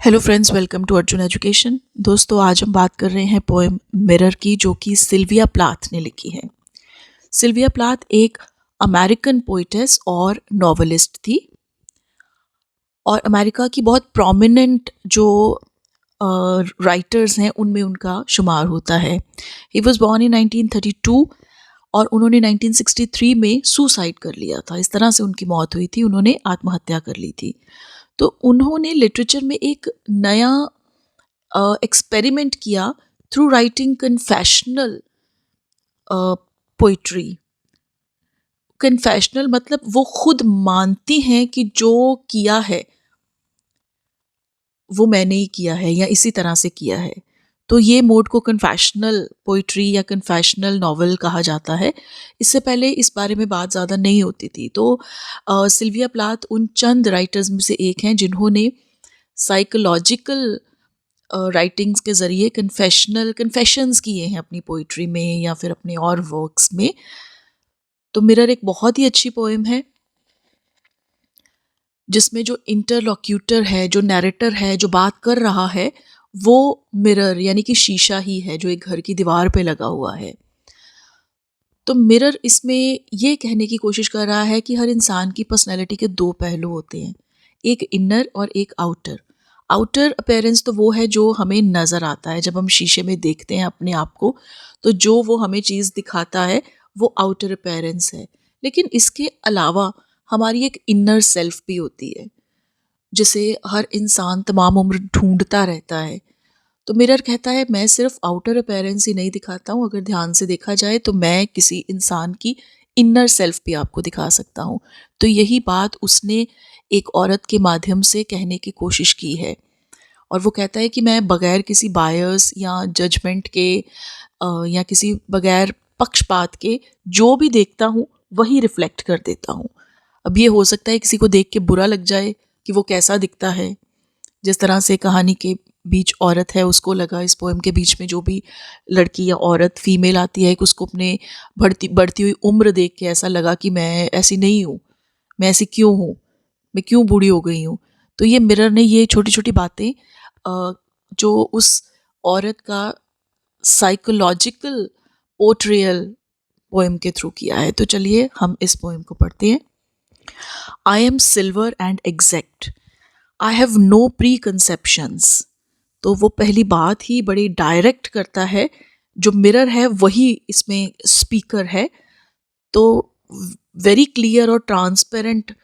Hello friends, welcome to Arjun education. दोस्तों, आज हम बात कर रहे हैं पोएम मिरर की, जो कि सिल्विया प्लाथ ने लिखी है। सिल्विया प्लाथ एक अमेरिकन पोइटेस और नॉवेलिस्ट थी और अमेरिका की बहुत प्रोमिनेंट जो राइटर्स हैं उनमें उनका शुमार होता है। ही वॉज बॉर्न इन 1932 और उन्होंने 1963 में सुसाइड कर लिया था। इस तरह से उनकी मौत हुई थी, उन्होंने आत्महत्या कर ली थी। तो उन्होंने लिटरेचर में एक नया एक्सपेरिमेंट किया through writing confessional poetry. Confessional मतलब वो खुद मानती हैं कि जो किया है वो मैंने ही किया है या इसी तरह से किया है। तो ये मोड को कन्फेशनल पोइट्री या कन्फेशनल नॉवल कहा जाता है। इससे पहले इस बारे में बात ज़्यादा नहीं होती थी। तो सिल्विया प्लाथ उन चंद राइटर्स में से एक हैं जिन्होंने साइकोलॉजिकल राइटिंग्स के ज़रिए कन्फेशंस किए हैं अपनी पोइट्री में या फिर अपने और वर्क्स में। तो मिरर एक बहुत ही अच्छी पोएम है जिसमें जो इंटरलॉक्यूटर है, जो नैरेटर है, जो बात कर रहा है, वो मिरर यानी कि शीशा ही है जो एक घर की दीवार पे लगा हुआ है। तो मिरर इसमें ये कहने की कोशिश कर रहा है कि हर इंसान की पर्सनैलिटी के दो पहलू होते हैं, एक इनर और एक आउटर। आउटर अपीयरेंस तो वो है जो हमें नज़र आता है जब हम शीशे में देखते हैं अपने आप को, तो जो वो हमें चीज़ दिखाता है वो आउटर अपीयरेंस है। लेकिन इसके अलावा हमारी एक इनर सेल्फ भी होती है जिसे हर इंसान तमाम उम्र ढूंढता रहता है। तो मिरर कहता है मैं सिर्फ आउटर अपीयरेंस ही नहीं दिखाता हूँ, अगर ध्यान से देखा जाए तो मैं किसी इंसान की इनर सेल्फ भी आपको दिखा सकता हूँ। तो यही बात उसने एक औरत के माध्यम से कहने की कोशिश की है। और वो कहता है कि मैं बगैर किसी बायस या जजमेंट के या किसी बगैर पक्षपात के जो भी देखता हूँ वही रिफ्लेक्ट कर देता हूँ। अब ये हो सकता है किसी को देख के बुरा लग जाए कि वो कैसा दिखता है, जिस तरह से कहानी के बीच औरत है उसको लगा, इस पोएम के बीच में जो भी लड़की या औरत फीमेल आती है कि उसको अपने बढ़ती हुई उम्र देख के ऐसा लगा कि मैं ऐसी नहीं हूँ, मैं ऐसी क्यों हूँ, मैं क्यों बूढ़ी हो गई हूँ। तो ये मिरर ने ये छोटी छोटी बातें जो उस औरत का साइकोलॉजिकल पोर्ट्रेयल पोएम के थ्रू किया है। तो चलिए हम इस पोएम को पढ़ते हैं। I am silver and exact, I have no preconceptions. तो वो पहली बात ही बड़ी डायरेक्ट करता है। जो मिरर है वही इसमें स्पीकर है, तो वेरी क्लियर और ट्रांसपेरेंट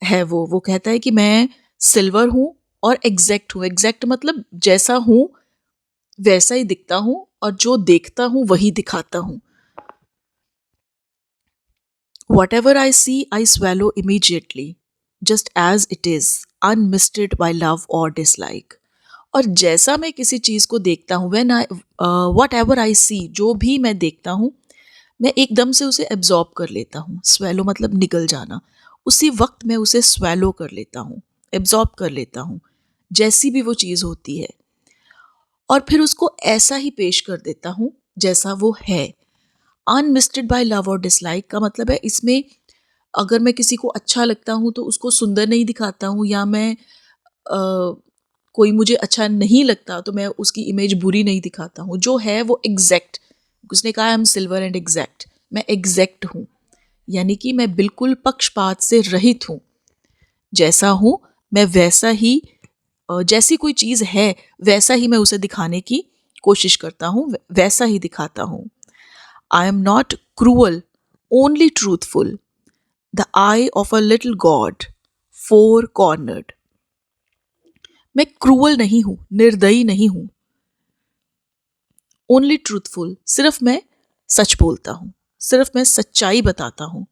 है। वो कहता है कि मैं सिल्वर हूँ और एग्जैक्ट हूँ। एग्जैक्ट मतलब जैसा हूँ वैसा ही दिखता हूँ और जो देखता हूँ वही दिखाता हूँ। Whatever I see, I swallow immediately, just as it is, unmisted by love or dislike. और जैसा मैं किसी चीज़ को देखता हूँ, whatever I see, जो भी मैं देखता हूँ, मैं एकदम से उसे एब्जॉर्ब कर लेता हूँ। स्वेलो मतलब निगल जाना। उसी वक्त मैं उसे स्वेलो कर लेता हूँ, एब्जॉर्ब कर लेता हूँ, जैसी भी वो चीज़ होती है, और फिर उसको ऐसा ही पेश कर देता हूँ जैसा वो है। अनमिस्टेड बाय लव और डिसलाइक का मतलब है इसमें अगर मैं किसी को अच्छा लगता हूँ तो उसको सुंदर नहीं दिखाता हूँ, या मैं कोई मुझे अच्छा नहीं लगता तो मैं उसकी इमेज बुरी नहीं दिखाता हूँ। जो है वो एग्जैक्ट, उसने कहा आई एम सिल्वर एंड एग्जैक्ट, मैं एग्जैक्ट हूँ, यानी कि मैं बिल्कुल पक्षपात से रहित हूँ। जैसा हूँ मैं वैसा ही, जैसी कोई चीज़ है वैसा ही मैं उसे दिखाने की कोशिश करता हूँ, वैसा ही दिखाता हूँ। I am not cruel, only truthful, the eye of a little god, four-cornered. मैं क्रूअल नहीं हूँ, निर्दयी नहीं हूँ। ओनली ट्रूथफुल, सिर्फ मैं सच बोलता हूँ, सिर्फ मैं सच्चाई बताता हूँ।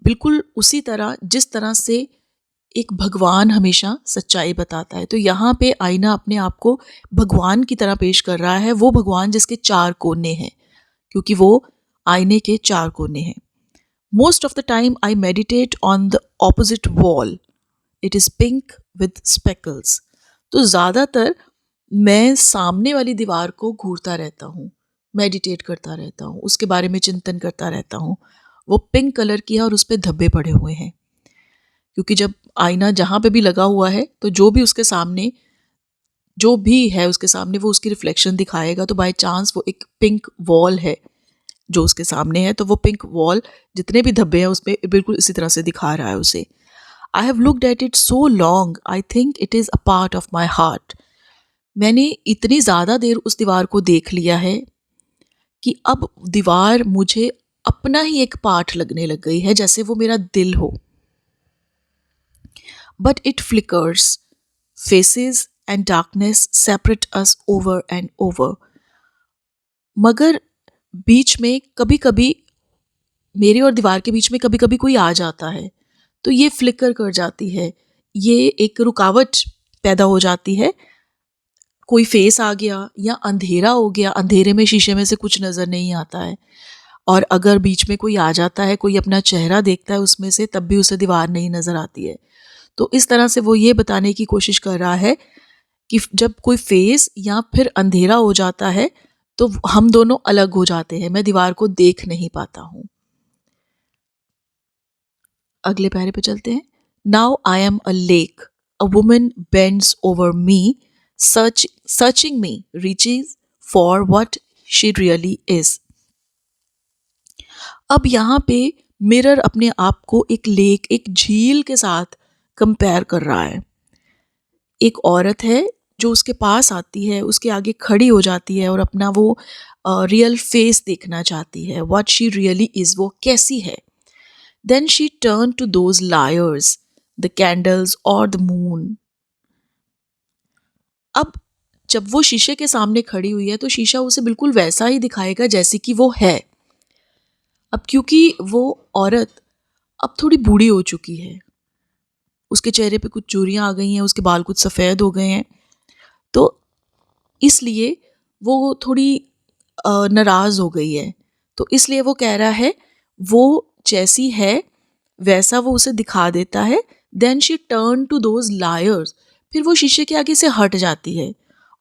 बिल्कुल उसी तरह जिस तरह से एक भगवान हमेशा सच्चाई बताता है। तो यहाँ पे आईना अपने आप को भगवान की तरह पेश कर रहा है, वो भगवान जिसके चार कोने हैं, क्योंकि वो आईने के चार कोने हैं। Most of the time I meditate on the opposite wall. It is pink with speckles. तो ज़्यादातर मैं सामने वाली दीवार को घूरता रहता हूँ, मेडिटेट करता रहता हूँ, उसके बारे में चिंतन करता रहता हूँ। वो पिंक कलर की है और उस पर धब्बे पड़े हुए हैं, क्योंकि जब आईना जहाँ पे भी लगा हुआ है तो जो भी उसके सामने जो भी है उसके सामने वो उसकी रिफ्लेक्शन दिखाएगा। तो बाय चांस वो एक पिंक वॉल है जो उसके सामने है, तो वो पिंक वॉल जितने भी धब्बे हैं उसमें बिल्कुल इसी तरह से दिखा रहा है उसे। I have looked at it so long, I think it is a part of my heart. मैंने इतनी ज़्यादा देर उस दीवार को देख लिया है कि अब दीवार मुझे अपना ही एक पार्ट लगने लग गई है, जैसे वो मेरा दिल हो। But it flickers, faces and darkness separate us over and over. मगर बीच में कभी कभी मेरे और दीवार के बीच में कभी कभी कोई आ जाता है, तो ये फ्लिकर कर जाती है, ये एक रुकावट पैदा हो जाती है। कोई फेस आ गया या अंधेरा हो गया, अंधेरे में शीशे में से कुछ नज़र नहीं आता है, और अगर बीच में कोई आ जाता है, कोई अपना चेहरा देखता है उसमें से, तब भी उसे दीवार नहीं नज़र आती है। तो इस तरह से वो ये बताने की कोशिश कर रहा है कि जब कोई फेस या फिर अंधेरा हो जाता है तो हम दोनों अलग हो जाते हैं, मैं दीवार को देख नहीं पाता हूँ। अगले पैरे पे चलते हैं। Now I am a lake, a woman bends over me, searching me, reaches for what she really is. अब यहाँ पे मिरर अपने आप को एक लेक, एक झील के साथ कंपेयर कर रहा है। एक औरत है जो उसके पास आती है, उसके आगे खड़ी हो जाती है और अपना वो रियल फेस देखना चाहती है, व्हाट शी रियली इज, वो कैसी है। Then she turn to those liars, the candles और द मून। अब जब वो शीशे के सामने खड़ी हुई है तो शीशा उसे बिल्कुल वैसा ही दिखाएगा जैसी कि वो है। अब क्योंकि वो औरत अब थोड़ी बूढ़ी हो चुकी है, उसके चेहरे पे कुछ चूड़ियाँ आ गई हैं, उसके बाल कुछ सफ़ेद हो गए हैं, तो इसलिए वो थोड़ी नाराज़ हो गई है। तो इसलिए वो कह रहा है वो जैसी है वैसा वो उसे दिखा देता है। Then she turn to those liars, फिर वो शीशे के आगे से हट जाती है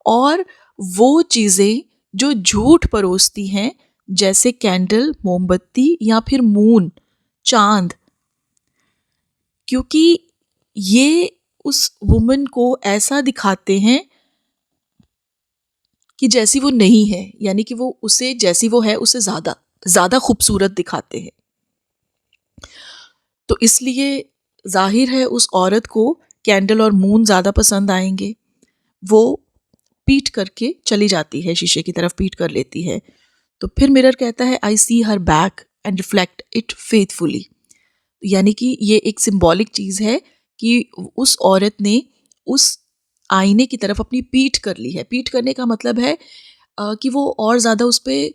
और वो चीज़ें जो झूठ परोसती हैं, जैसे कैंडल, मोमबत्ती या फिर मून, चांद, क्योंकि ये उस वुमन को ऐसा दिखाते हैं कि जैसी वो नहीं है, यानी कि वो उसे जैसी वो है उससे ज़्यादा ज़्यादा खूबसूरत दिखाते हैं। तो इसलिए जाहिर है उस औरत को कैंडल और मून ज़्यादा पसंद आएंगे। वो पीट करके चली जाती है, शीशे की तरफ पीट कर लेती है। तो फिर मिरर कहता है I see her back and reflect it faithfully, यानी कि ये एक सिंबॉलिक चीज़ है कि उस औरत ने उस आईने की तरफ अपनी पीठ कर ली है। पीठ करने का मतलब है कि वो और ज़्यादा उस पर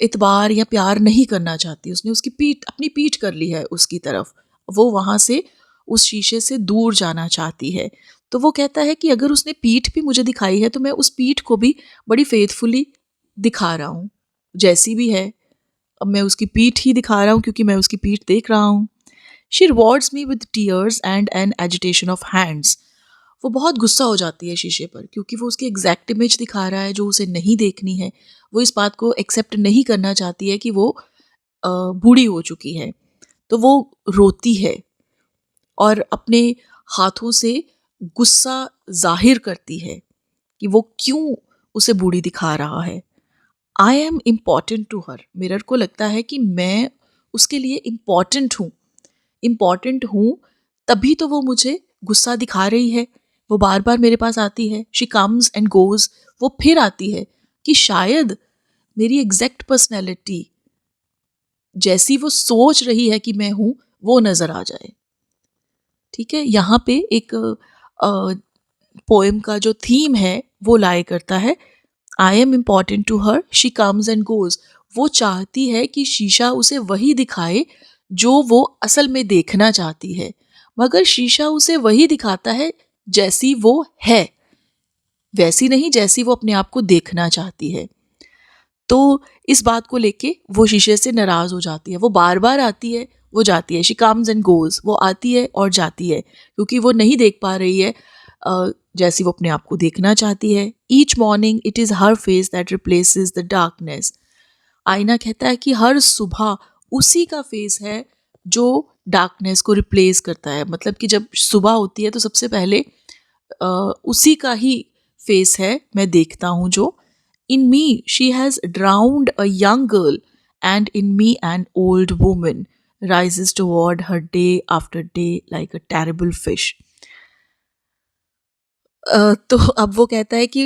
इतबार या प्यार नहीं करना चाहती, उसने उसकी पीठ, अपनी पीठ कर ली है उसकी तरफ, वो वहाँ से उस शीशे से दूर जाना चाहती है। तो वो कहता है कि अगर उसने पीठ भी मुझे दिखाई है तो मैं उस पीठ को भी बड़ी फेथफुली दिखा रहा हूँ, जैसी भी है। अब मैं उसकी पीठ ही दिखा रहा हूँ क्योंकि मैं उसकी पीठ देख रहा हूँ। She rewards me with tears and an agitation of hands. वो बहुत गुस्सा हो जाती है शीशे पर क्योंकि वो उसकी एग्जैक्ट इमेज दिखा रहा है जो उसे नहीं देखनी है। वो इस बात को एक्सेप्ट नहीं करना चाहती है कि वो बूढ़ी हो चुकी है। तो वो रोती है और अपने हाथों से गुस्सा जाहिर करती है कि वो क्यों उसे बूढ़ी दिखा रहा है। I am important to her, mirror को लगता है कि मैं उसके लिए इम्पॉर्टेंट हूँ, तभी तो वो मुझे गुस्सा दिखा रही है। वो बार बार मेरे पास आती है, शी कम्स एंड गोज, वो फिर आती है कि शायद मेरी एग्जैक्ट पर्सनैलिटी जैसी वो सोच रही है कि मैं हूँ वो नज़र आ जाए। ठीक है, यहाँ पे एक पोएम का जो थीम है वो लाए करता है, I am important to her, she comes and goes. वो चाहती है कि शीशा उसे वही दिखाए जो वो असल में देखना चाहती है, मगर शीशा उसे वही दिखाता है जैसी वो है, वैसी नहीं जैसी वो अपने आप को देखना चाहती है। तो इस बात को लेके वो शीशे से नाराज़ हो जाती है। वो बार बार आती है, वो जाती है, शी कम्स एंड गोज, वो आती है और जाती है क्योंकि वो नहीं देख पा रही है जैसी वो अपने आप को देखना चाहती है। Each morning it is her face that replaces the darkness. आईना कहता है कि हर सुबह उसी का फेस है जो डार्कनेस को रिप्लेस करता है। मतलब कि जब सुबह होती है तो सबसे पहले उसी का ही फेस है, मैं देखता हूँ जो, in me she has drowned a young girl and in me an old woman rises toward her day after day like a terrible fish. तो अब वो कहता है कि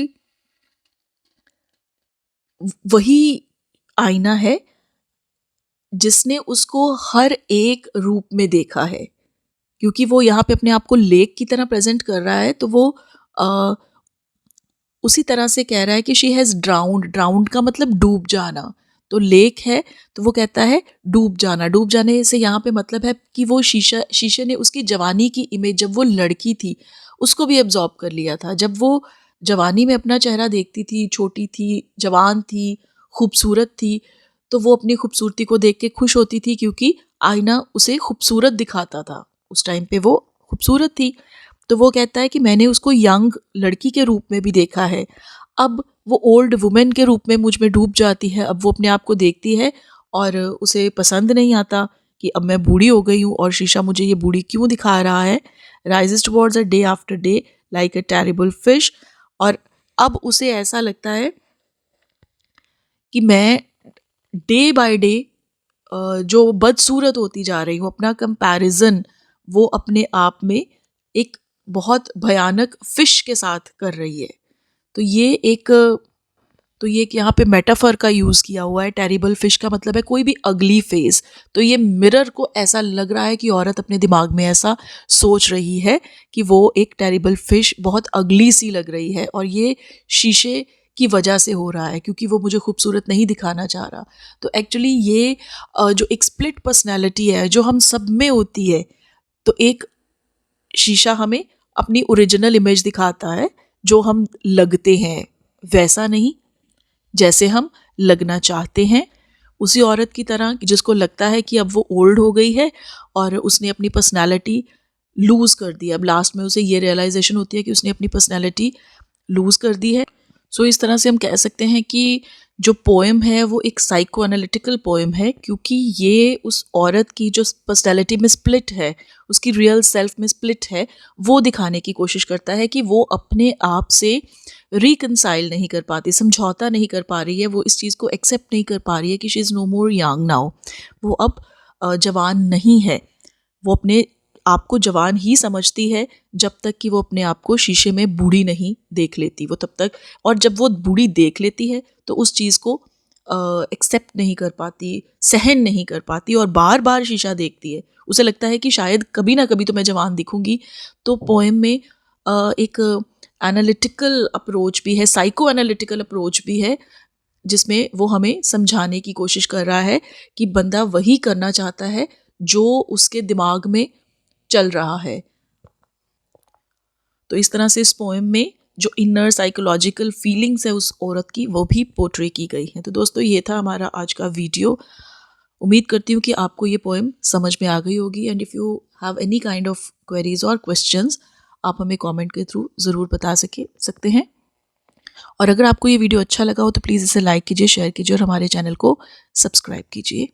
वही आईना है जिसने उसको हर एक रूप में देखा है, क्योंकि वो यहाँ पे अपने आप को लेक की तरह प्रेजेंट कर रहा है, तो वो उसी तरह से कह रहा है कि शी हैज़ ड्राउंड, ड्राउंड का मतलब डूब जाना, तो लेक है तो वो कहता है डूब जाना, डूब जाने से यहाँ पे मतलब है कि वो शीशे ने उसकी जवानी की इमेज, जब वो लड़की थी उसको भी एब्जॉर्ब कर लिया था। जब वो जवानी में अपना चेहरा देखती थी, छोटी थी, जवान थी, खूबसूरत थी, तो वो अपनी खूबसूरती को देख के खुश होती थी क्योंकि आईना उसे खूबसूरत दिखाता था, उस टाइम पे वो खूबसूरत थी। तो वो कहता है कि मैंने उसको यंग लड़की के रूप में भी देखा है, अब वो ओल्ड वुमेन के रूप में मुझ में डूब जाती है। अब वो अपने आप को देखती है और उसे पसंद नहीं आता कि अब मैं बूढ़ी हो गई हूँ और शीशा मुझे ये बूढ़ी क्यों दिखा रहा है। Rises towards a day after day like a terrible fish. और अब उसे ऐसा लगता है कि मैं डे बाय डे जो बदसूरत होती जा रही हूँ, अपना कंपैरिजन वो अपने आप में एक बहुत भयानक फिश के साथ कर रही है। तो ये एक यहाँ पे मेटाफर का यूज़ किया हुआ है। टेरिबल फिश का मतलब है कोई भी अगली फेस। तो ये मिरर को ऐसा लग रहा है कि औरत अपने दिमाग में ऐसा सोच रही है कि वो एक टेरिबल फिश बहुत अगली सी लग रही है और ये शीशे की वजह से हो रहा है, क्योंकि वो मुझे खूबसूरत नहीं दिखाना चाह रहा। तो एक्चुअली ये जो एक स्प्लिट पर्सनैलिटी है जो हम सब में होती है, तो एक शीशा हमें अपनी ओरिजिनल इमेज दिखाता है, जो हम लगते हैं वैसा नहीं जैसे हम लगना चाहते हैं। उसी औरत की तरह जिसको लगता है कि अब वो ओल्ड हो गई है और उसने अपनी पर्सनालिटी लूज़ कर दी। अब लास्ट में उसे ये रियलाइजेशन होती है कि उसने अपनी पर्सनालिटी लूज़ कर दी है। सो इस तरह से हम कह सकते हैं कि जो पोएम है वो एक साइको एनालिटिकल पोएम है, क्योंकि ये उस औरत की जो पर्सनैलिटी में स्प्लिट है, उसकी रियल सेल्फ में स्प्लिट है, वो दिखाने की कोशिश करता है कि वो अपने आप से रिकनसाइल नहीं कर पाती, समझौता नहीं कर पा रही है, वो इस चीज़ को एक्सेप्ट नहीं कर पा रही है कि she is no more young now. वो अब जवान नहीं है। वो अपने आप को जवान ही समझती है जब तक कि वो अपने आप को शीशे में बूढ़ी नहीं देख लेती, वो तब तक। और जब वो बूढ़ी देख लेती है तो उस चीज़ को एक्सेप्ट नहीं कर पाती, सहन नहीं कर पाती और बार बार शीशा देखती है। उसे लगता है कि शायद कभी ना कभी तो मैं जवान दिखूंगी। तो पोएम में एक एनालिटिकल अप्रोच भी है, साइको एनालिटिकल अप्रोच भी है, जिसमें वो हमें समझाने की कोशिश कर रहा है कि बंदा वही करना चाहता है जो उसके दिमाग में चल रहा है। तो इस तरह से इस पोएम में जो इनर साइकोलॉजिकल फीलिंग्स है उस औरत की, वो भी पोर्ट्रे की गई हैं। तो दोस्तों, ये था हमारा आज का वीडियो। उम्मीद करती हूँ कि आपको ये पोएम समझ में आ गई होगी। And if you have any kind of queries और क्वेश्चंस, आप हमें कमेंट के थ्रू ज़रूर बता सकते हैं। और अगर आपको ये वीडियो अच्छा लगा हो तो प्लीज़ इसे लाइक कीजिए, शेयर कीजिए और हमारे चैनल को सब्सक्राइब कीजिए।